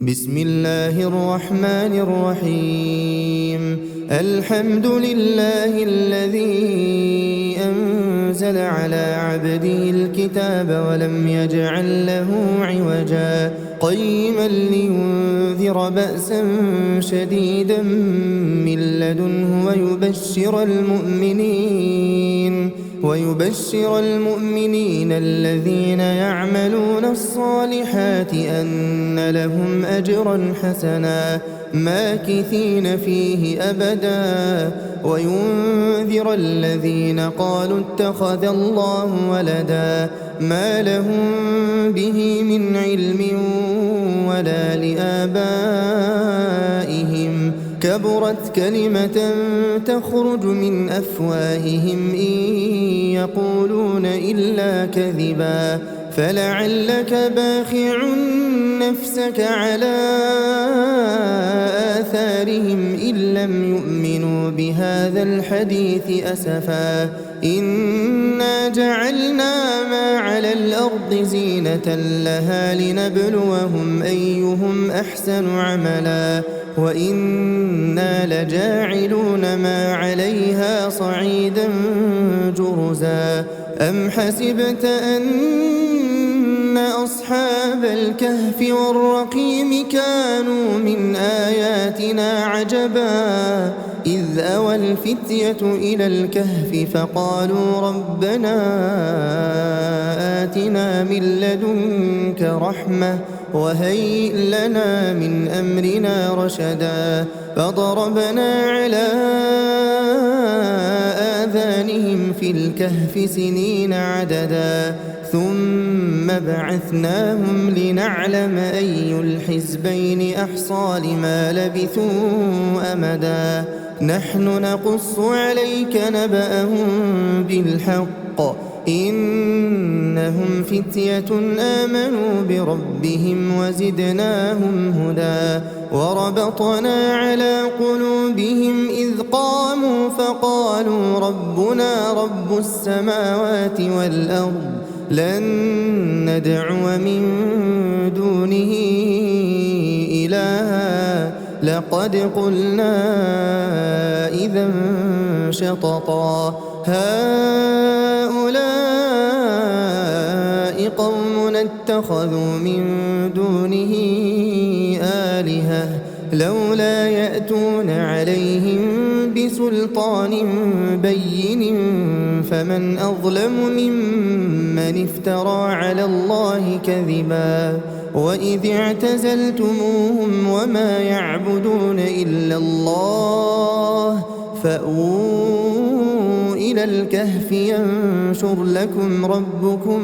بسم الله الرحمن الرحيم. الحمد لله الذي أنزل على عبده الكتاب ولم يجعل له عوجا قيما لينذر بأسا شديدا من لدنه ويبشر المؤمنين الذين يعملون الصالحات أن لهم أجرا حسنا ماكثين فيه أبدا وينذر الذين قالوا اتخذ الله ولدا ما لهم به من علم ولا لآبائهم كبرت كلمة تخرج من أفواههم إن يقولون إلا كذبا فلعلك باخع نفسك على آثارهم إن لم يؤمنوا بهذا الحديث أسفا إنا جعلنا ما على الأرض زينة لها لنبلوهم أيهم أحسن عملا وإنا لجاعلون ما عليها صعيدا جرزا أم حسبت أن أصحاب الكهف والرقيم كانوا من آياتنا عجبا إذ أوى الفتية إلى الكهف فقالوا ربنا آتنا من لدنك رحمة وهيئ لنا من أمرنا رشدا فضربنا على آذانهم في الكهف سنين عددا ثم بعثناهم لنعلم أي الحزبين أحصى لما لبثوا أمدا نحن نقص عليك نبأهم بالحق إنهم فتية آمنوا بربهم وزدناهم هدى وربطنا على قلوبهم إذ قاموا فقالوا ربنا رب السماوات والأرض لن ندعو من دونه إلها لقد قلنا إذا شططا هؤلاء قوم اتخذوا من دونه آلهة لولا يأتون عليهم بسلطان بين فمن أظلم ممن افترى على الله كذبا وإذ اعتزلتموهم وما يعبدون إلا الله فأووا إلى الكهف ينشر لكم ربكم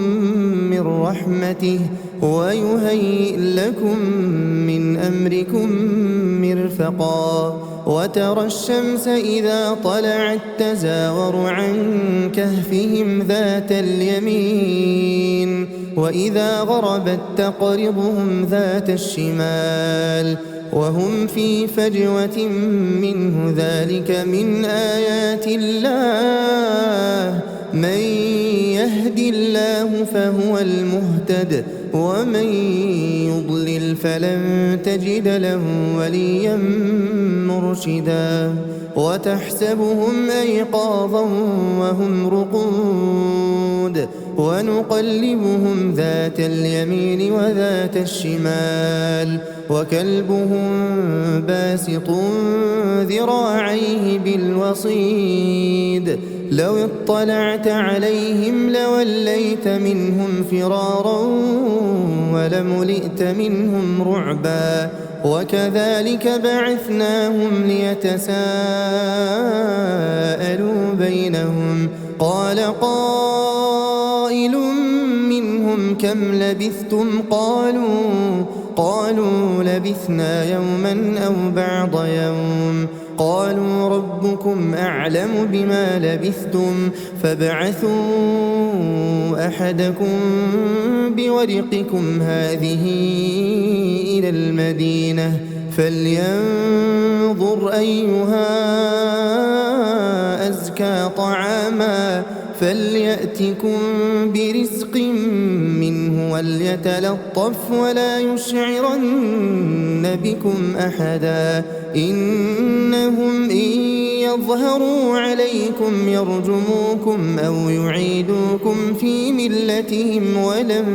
من رحمته ويهيئ لكم من أمركم مرفقا وترى الشمس إذا طلعت تزاور عن كهفهم ذات اليمين وإذا غربت تقرضهم ذات الشمال وهم في فجوة منه ذلك من آيات الله من يهد الله فهو المهتد ومن يضلل فلن تجد له وليا مرشدا وتحسبهم أيقاظا وهم رقود ونقلبهم ذات اليمين وذات الشمال وكلبهم باسط ذراعيه بالوصيد لو اطلعت عليهم لوليت منهم فرارا ولملئت منهم رعبا وكذلك بعثناهم ليتساءلوا بينهم قال قائل منهم كم لبثتم قالوا لبثنا يوما أو بعض يوم قالوا ربكم أعلم بما لبثتم فابعثوا أحدكم بورقكم هذه إلى المدينة فلينظر أيها أزكى طعاما فليأتكم برزق منه وليتلطف ولا يشعرن بكم أحدا إنهم إن يظهروا عليكم يرجموكم أو يعيدوكم في ملتهم ولن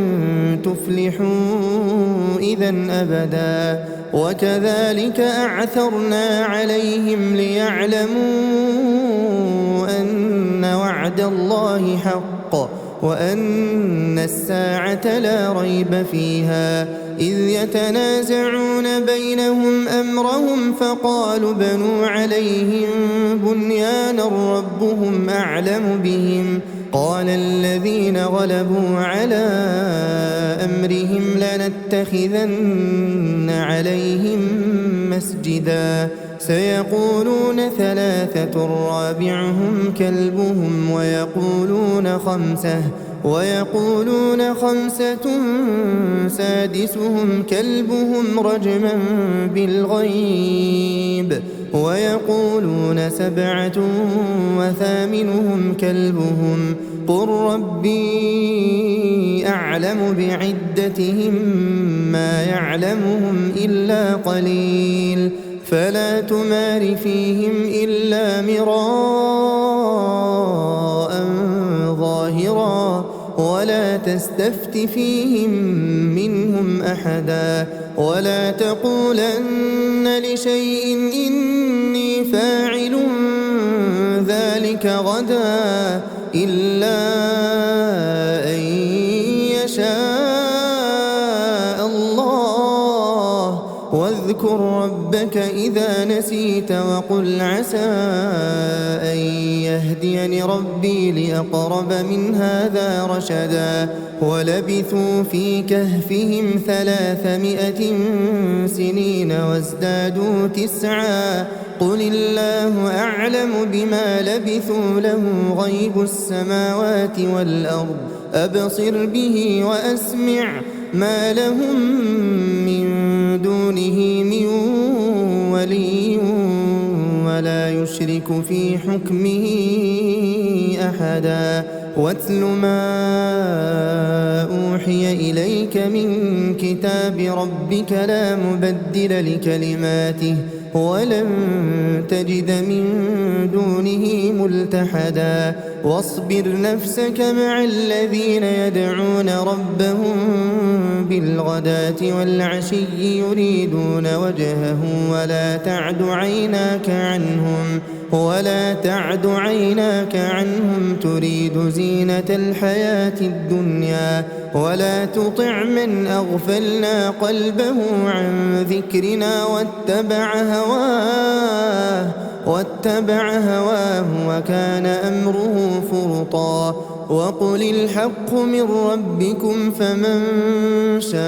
تفلحوا إذا أبدا وكذلك أعثرنا عليهم ليعلموا أن وعد الله حق وأن الساعة لا ريب فيها إذ يتنازعون بينهم أمرهم فقالوا بنوا عليهم بنيانا ربهم أعلم بهم قال الذين غلبوا على أمرهم لنتخذن عليهم مسجدا سيقولون ثلاثة رابعهم كلبهم ويقولون خمسة سادسهم كلبهم رجما بالغيب ويقولون سبعة وثامنهم كلبهم قل ربي أعلم بعدتهم ما يعلمهم إلا قليل فلا تمار فيهم إلا مراء ظاهرا ولا تستفت فيهم منهم أحدا ولا تقولن لشيء إني فاعل ذلك غدا إلا أن يشاء الله واذكر ربك إذا نسيت وقل عسى أن يهديني ربي لأقرب من هذا رشدا ولبثوا في كهفهم 300 سنين وازدادوا 9 قل الله أعلم بما لبثوا له غيب السماوات والأرض أبصر به وأسمع ما لهم من دونه من ولي ولا يشرك في حكمه أحدا واتل ما أوحي إليك من كتاب ربك لا مبدل لكلماته ولن تجد من دونه ملتحدا واصبر نفسك مع الذين يدعون ربهم بالغداة والعشي يريدون وجهه ولا تعد عيناك عنهم تريد زينة الحياة الدنيا ولا تطع من أغفلنا قلبه عن ذكرنا واتبع هواه وكان أمره فرطا وقل الحق من ربكم فمن شاء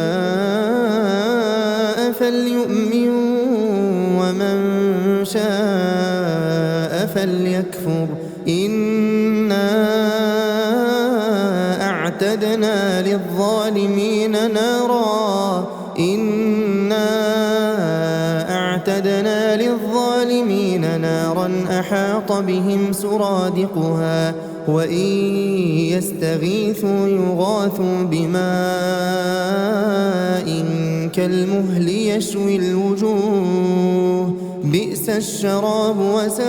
فليؤمن ومن شاء فليكفر إنا أعتدنا للظالمين نارا أحاط بهم سرادقها وإن يستغيثوا يغاثوا بماء كالمهل يشوي الوجوه بئس الشراب وساءت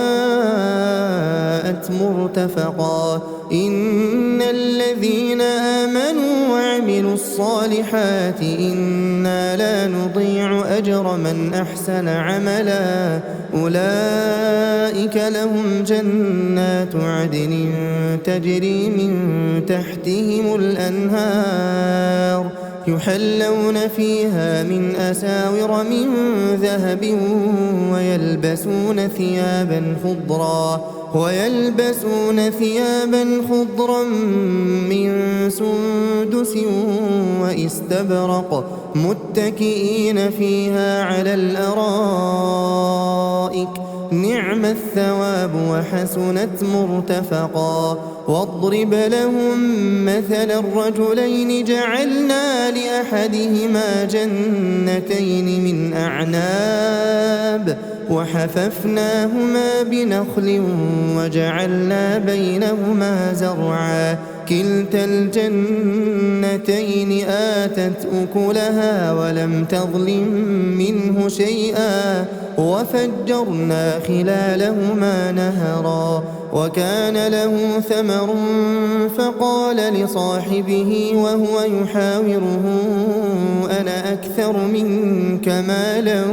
مرتفقا إن الذين آمنوا وعملوا الصالحات إنا لا نضيع أجر من أحسن عملا أولئك لهم جنات عدن تجري من تحتهم الأنهار يحلون فيها من أساور من ذهب ويلبسون ثيابا خضرا من سندس واستبرق متكئين فيها على الأرائك نعم الثواب وحسنت مرتفقا واضرب لهم مثل الرجلين جعلنا لأحدهما جنتين من أعناب وحففناهما بنخل وجعلنا بينهما زرعا كلتا الجنتين آتت أكلها ولم تظلم منه شيئا وفجرنا خلالهما نهرا وكان له ثمر فقال لصاحبه وهو يحاوره أنا أكثر منك مالا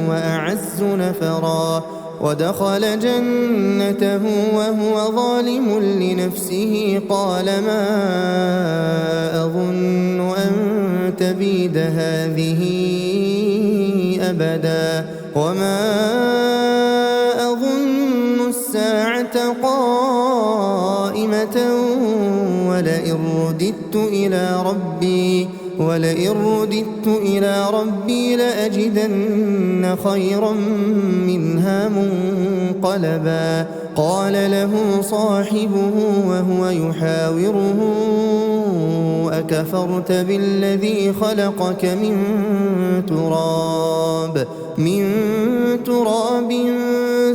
وأعز نفرا ودخل جنته وهو ظالم لنفسه قال ما أظن أن تبيد هذه أبدا وما أظن الساعة قائمة ولئن رددت إلى ربي لأجدن خيرا منها منقلبا قال له صاحبه وهو يحاوره أكفرت بالذي خلقك من تراب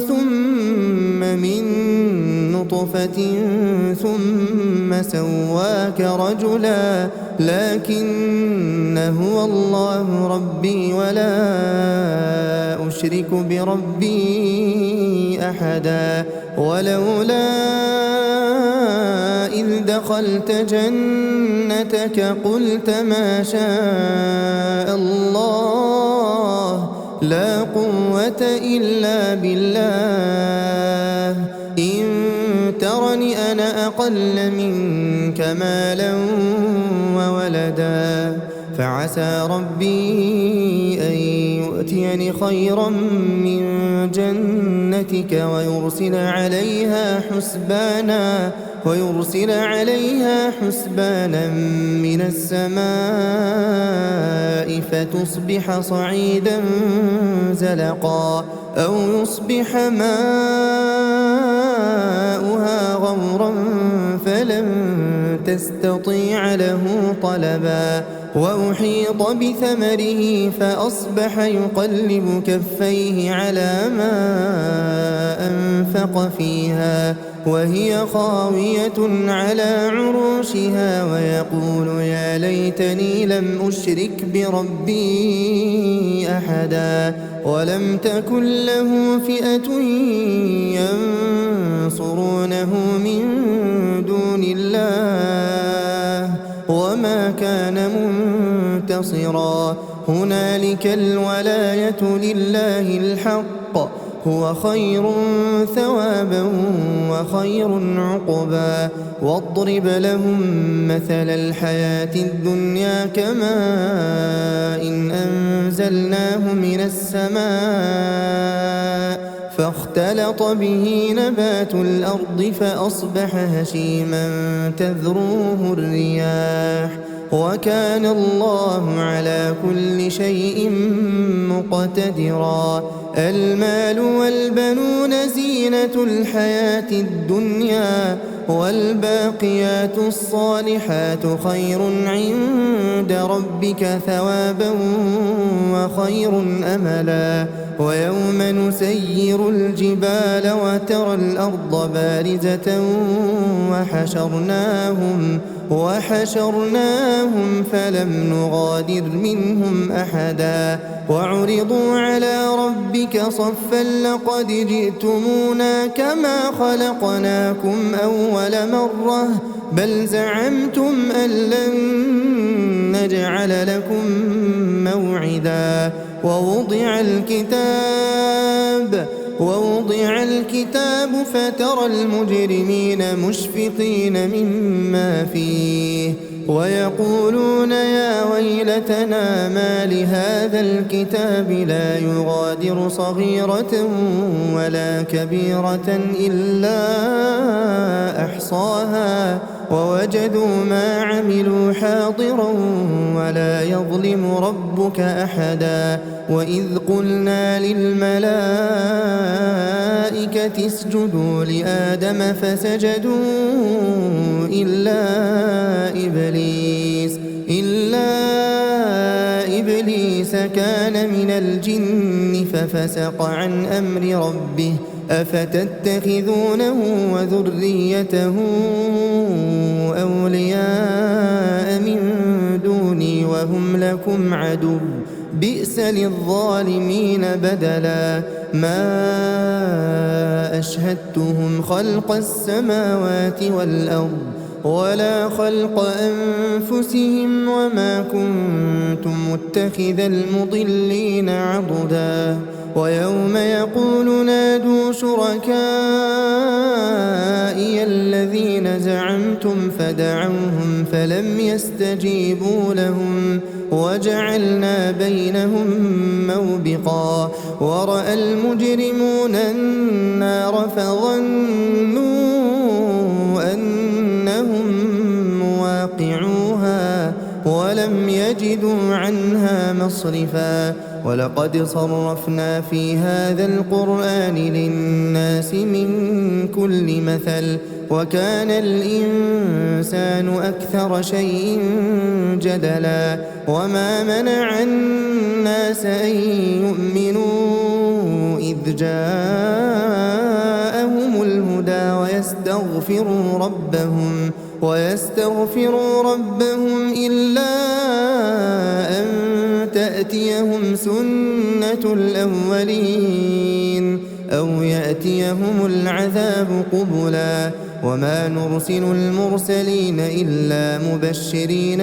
ثم من نطفة ثم سواك رجلا لكن هو الله ربي ولا أشرك بربي أحدا ولولا إذ دخلت جنتك قلت ما شاء الله لا قوة إلا بالله إن ترني أنا أقل منك مالا وولدا فعسى ربي أن يؤتيني خيرا من جنتك ويرسل عليها حسبانا من السماء فتصبح صعيدا زلقا أو يصبح ماؤها غورا فلن تستطيع له طلبا وأحيط بثمره فأصبح يقلب كفيه على ما أنفق فيها وهي خاوية على عروشها ويقول يا ليتني لم أشرك بربي أحدا ولم تكن له فئة ينصرونه من دون الله وما كان منتصرا هنالك الولاية لله الحق هو خير ثوابا وخير عقبا واضرب لهم مثل الحياة الدنيا كماء إن أنزلناه من السماء فاختلط به نبات الأرض فأصبح هشيما تذروه الرياح وكان الله على كل شيء مقتدرا المال والبنون زينة الحياة الدنيا والباقيات الصالحات خير عند ربك ثوابا وخير أملا ويوم نسير الجبال وترى الأرض بارزة وحشرناهم فلم نغادر منهم أحدا وعرضوا على ربك صفا لقد جئتمونا كما خلقناكم أول مرة بل زعمتم أن لن نجعل لكم موعدا ووضع الكتاب فترى المجرمين مشفقين مما فيه ويقولون يا ويلتنا ما لهذا الكتاب لا يغادر صغيرة ولا كبيرة إلا أحصاها ووجدوا ما عملوا حاضرا ولا يظلم ربك أحدا وإذ قلنا للملائكة اسجدوا لآدم فسجدوا إلا إبليس كان من الجن ففسق عن أمر ربه أفتتخذونه وذريته أولياء من دوني وهم لكم عدو بئس للظالمين بدلا ما أشهدتهم خلق السماوات والأرض ولا خلق أنفسهم وما كنت متخذ المضلين عضدا ويوم يقول نادوا شركائي الذين زعمتم فدعوهم فلم يستجيبوا لهم وجعلنا بينهم موبقا ورأى المجرمون النار فظنوا أنهم مواقعوها ولم يجدوا عنها مصرفا ولقد صرفنا في هذا القرآن للناس من كل مثل وكان الإنسان أكثر شيء جدلا وما منع الناس أن يؤمنوا إذ جاءهم الهدى ويستغفروا ربهم إلا أن تأتيهم سنة الأولين أو يأتيهم العذاب قبلا وما نرسل المرسلين إلا مبشرين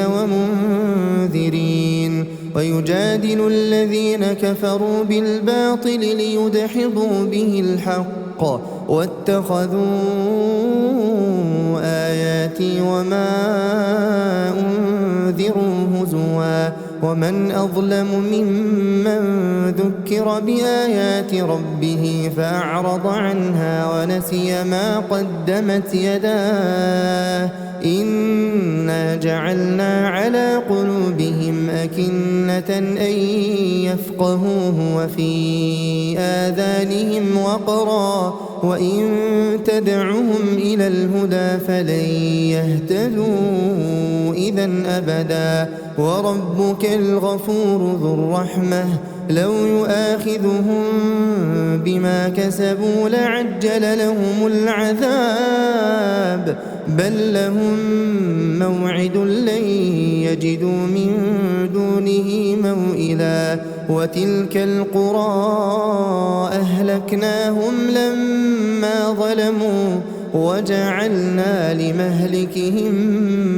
ومنذرين ويجادل الذين كفروا بالباطل ليدحضوا به الحق واتخذوا آياتي وما أنذروا هزوا ومن أظلم ممن ذكر بآيات ربه فأعرض عنها ونسي ما قدمت يداه إنا جعلنا على قلوبهم أكنة أن يفقهوه وفي آذانهم وقرا وإن تدعهم إلى الهدى فلن يهتدوا إذا أبدا وربك الغفور ذو الرحمة لو يؤاخذهم بما كسبوا لعجل لهم العذاب بل لهم موعد لن يجدوا من دونه موئلا وتلك القرى أهلكناهم لما ظلموا وجعلنا لمهلكهم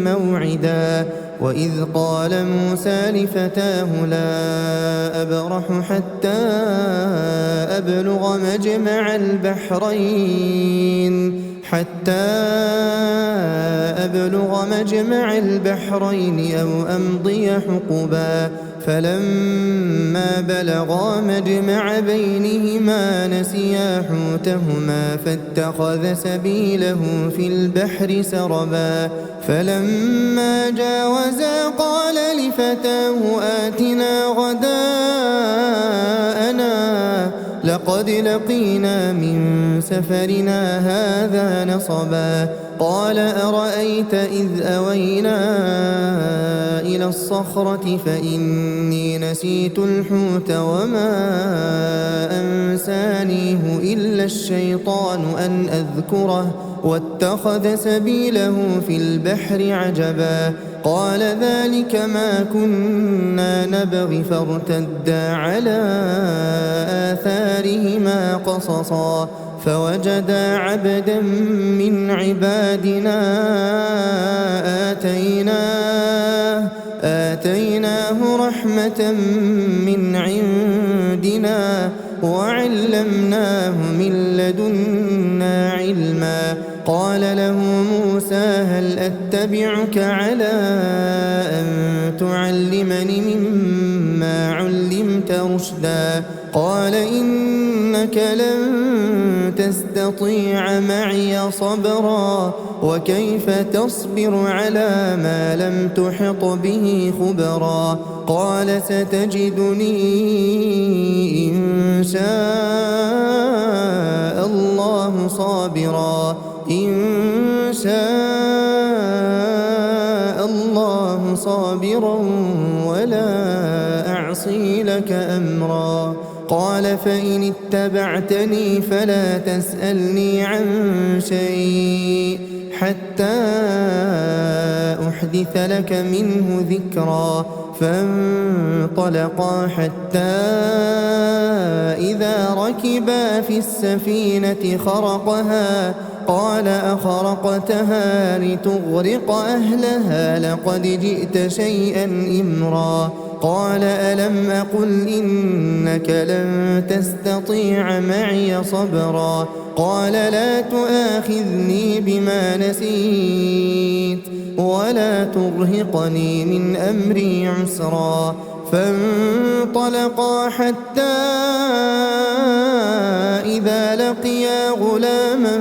موعدا وإذ قال موسى لفتاه لا أبرح حتى أبلغ مجمع البحرين أو أمضي حقبا فلما بلغا مجمع بينهما نسيا حوتهما فاتخذ سبيله في البحر سربا فلما جاوزا قال لفتاه آتنا غداءنا لقد لقينا من سفرنا هذا نصبا قال أرأيت إذ أوينا إلى الصخرة فإني نسيت الحوت وما أنسانيه إلا الشيطان أن أذكره واتخذ سبيله في البحر عجبا قال ذلك ما كنا نبغي فارتدا على آثارهما قصصا فوجدا عبدا من عبادنا آتيناه رحمة من عندنا وعلمناه من لدنا علما قال له موسى هل أتبعك على أن تعلمني مما علمت رشدا قال إنك لن تستطيع معي صبرا وكيف تصبر على ما لم تحط به خبرا قال ستجدني إن شاء الله صابرا ولا أجرا قال فإن اتبعتني فلا تسألني عن شيء حتى أحدث لك منه ذكرا فانطلقا حتى إذا ركبا في السفينة خرقها قال أخرقتها لتغرق أهلها لقد جئت شيئا إمرا قال ألم أقل إنك لن تستطيع معي صبرا قال لا تؤاخذني بما نسيت ولا ترهقني من أمري عسرا فانطلقا حتى إذا لقيا غلاما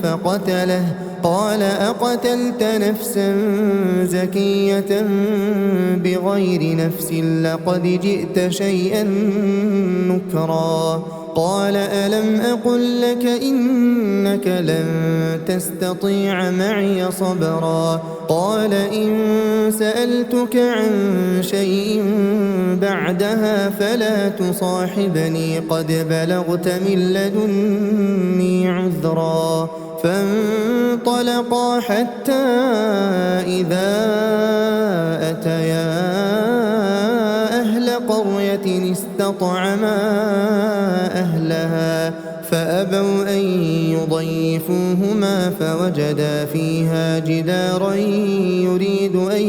فقتله قال أقتلت نفسا زكية بغير نفس لقد جئت شيئا نكرا قال ألم أقل لك إنك لن تستطيع معي صبرا قال إن سألتك عن شيء بعدها فلا تصاحبني قد بلغت من لدني عذرا فانطلقا حتى إذا أتيا أهل قرية استطعما أهلها فأبوا أن يضيفوهما فوجدا فيها جدارا يريد أن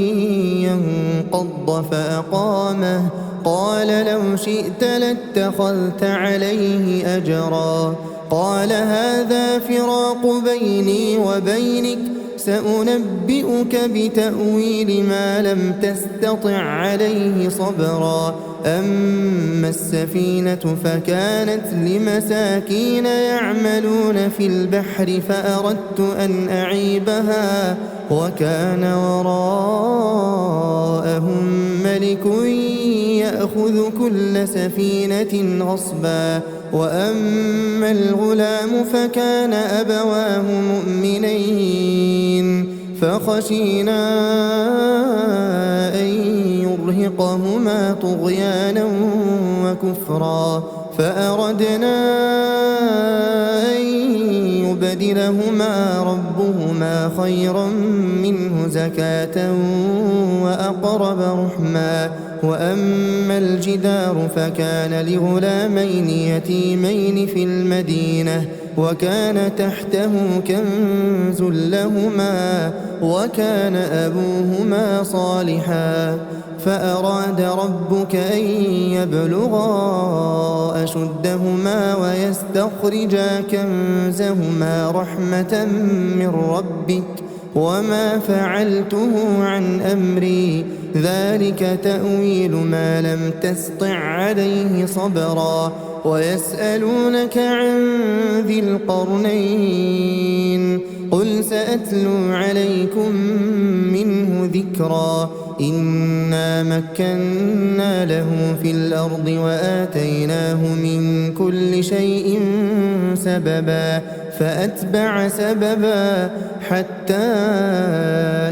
ينقض فأقامه قال لو شئت لاتخذت عليه أجرا قال هذا فراق بيني وبينك سأنبئك بتأويل ما لم تستطع عليه صبرا أما السفينة فكانت لمساكين يعملون في البحر فأردت أن أعيبها وكان وراءهم ملك يأخذ كل سفينة غصبا وأما الغلام فكان أبواه مؤمنين فخشينا أن يرهقهما طغيانا وكفرا فأردنا أن يبدلهما ربهما خيرا منه زكاة وأقرب رحما وأما الجدار فكان لغلامين يتيمين في المدينة وكان تحته كنز لهما وكان أبوهما صالحا فأراد ربك أن يبلغا أشدهما ويستخرجا كنزهما رحمة من ربك وما فعلته عن أمري ذلك تأويل ما لم تسطع عليه صبرا ويسألونك عن ذي القرنين قل سأتلو عليكم منه ذكرا إنا مكنا له في الأرض وآتيناه من كل شيء سببا فأتبع سببا حتى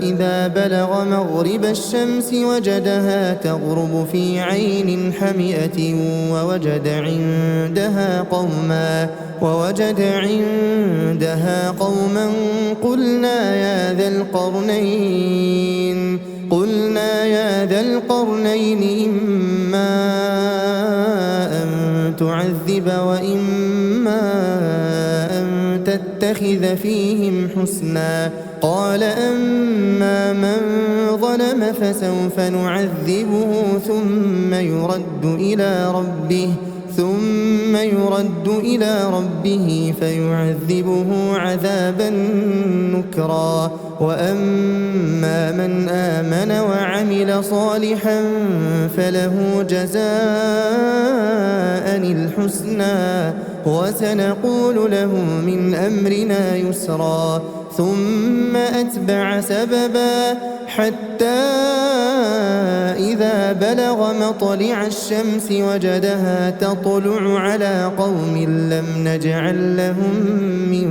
إذا بلغ مغرب الشمس وجدها تغرب في عين حمئة ووجد عندها قوما قلنا يا ذا القرنين إما أن تعذب وإما أن تتخذ فيهم حسنا قال أما من ظلم فسوف نعذبه ثم يرد إلى ربه فيعذبه عذابا نكرا وأما من آمن وعمل صالحا فله جزاء الحسنى وسنقول له من أمرنا يسرا ثم أتبع سببا حتى إذا بلغ مطلع الشمس وجدها تطلع على قوم لم نجعل لهم من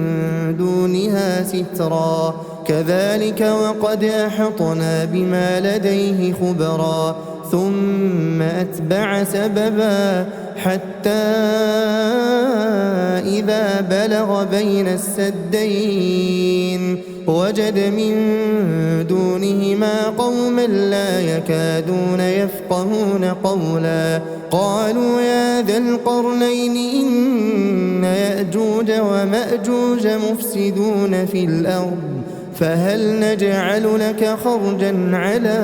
دونها سترا كذلك وقد أحطنا بما لديه خبرا ثم أتبع سببا حتى إذا بلغ بين السدين وجد من دونهما قوما لا يكادون يفقهون قولا قالوا يا ذا القرنين إن يأجوج ومأجوج مفسدون في الأرض فهل نجعل لك خرجا على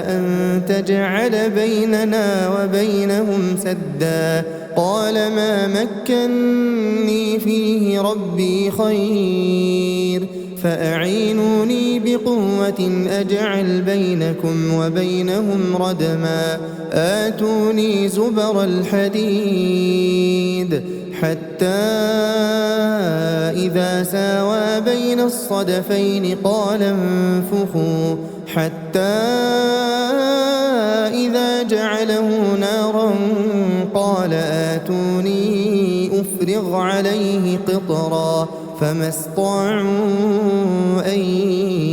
أن تجعل بيننا وبينهم سدا قال ما مكني فيه ربي خير فأعينوني بقوة أجعل بينكم وبينهم ردما آتوني زبر الحديد حتى إذا ساوى بين الصدفين قال انفخوا حتى إذا جعله نارا قال آتوني أفرغ عليه قطرا فما استطاعوا أن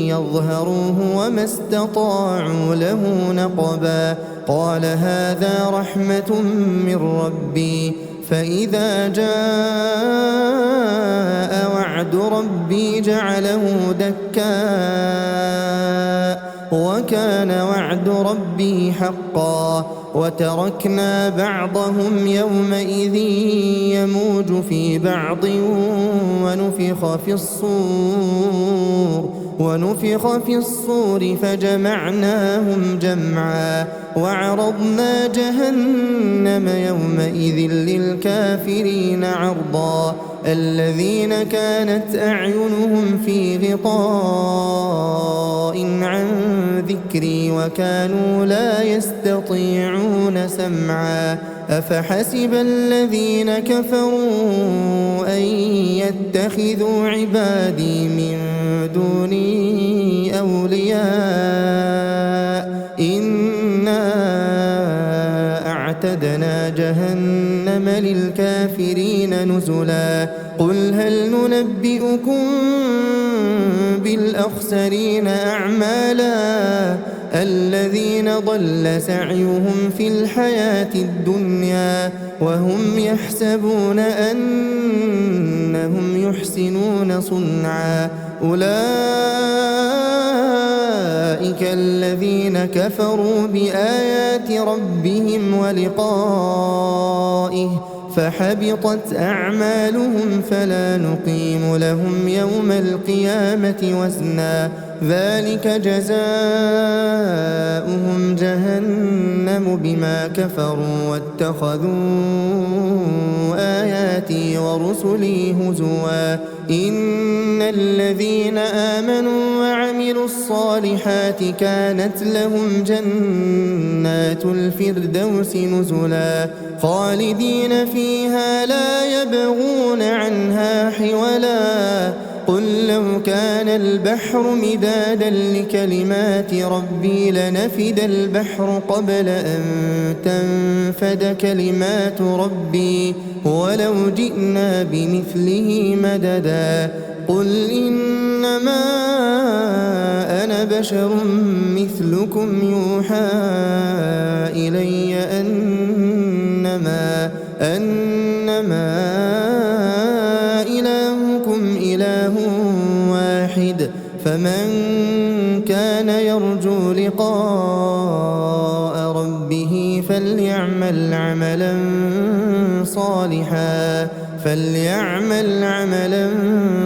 يظهروه وما استطاعوا له نقبا قال هذا رحمة من ربي فإذا جاء وعد ربي جعله دكاء وكان وعد ربي حقا وتركنا بعضهم يومئذ يموج في بعض ونفخ في الصور فجمعناهم جمعا وعرضنا جهنم يومئذ للكافرين عرضا الذين كانت أعينهم في غطاء عن ذكري وكانوا لا يستطيعون سمعا أفحسب الذين كفروا أن يتخذوا عبادي من دوني أولياء إنا أعتدنا جهنم للكافرين نزلا قل هل ننبئكم بالأخسرين أعمالا الذين ضل سعيهم في الحياة الدنيا وهم يحسبون أنهم يحسنون صنعا أولئك الذين كفروا بآيات ربهم ولقائه فحبطت أعمالهم فلا نقيم لهم يوم القيامة وزنا ذلك جزاؤهم جهنم بما كفروا واتخذوا آياتي ورسلي هزوا إن الذين آمنوا وعملوا الصالحات كانت لهم جنات الفردوس نزلا خالدين فيها لا يبغون عنها حولا قل لو كان البحر مدادا لكلمات ربي لنفد البحر قبل أن تنفد كلمات ربي ولو جئنا بمثله مددا قل إنما أنا بشر مثلكم يوحى إلي أنما إلهكم إله واحد فمن كان يرجو لقاء ربه فليعمل عملا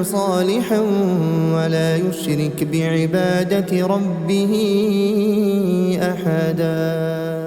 صالحا ولا يشرك بعبادة ربه أحدا.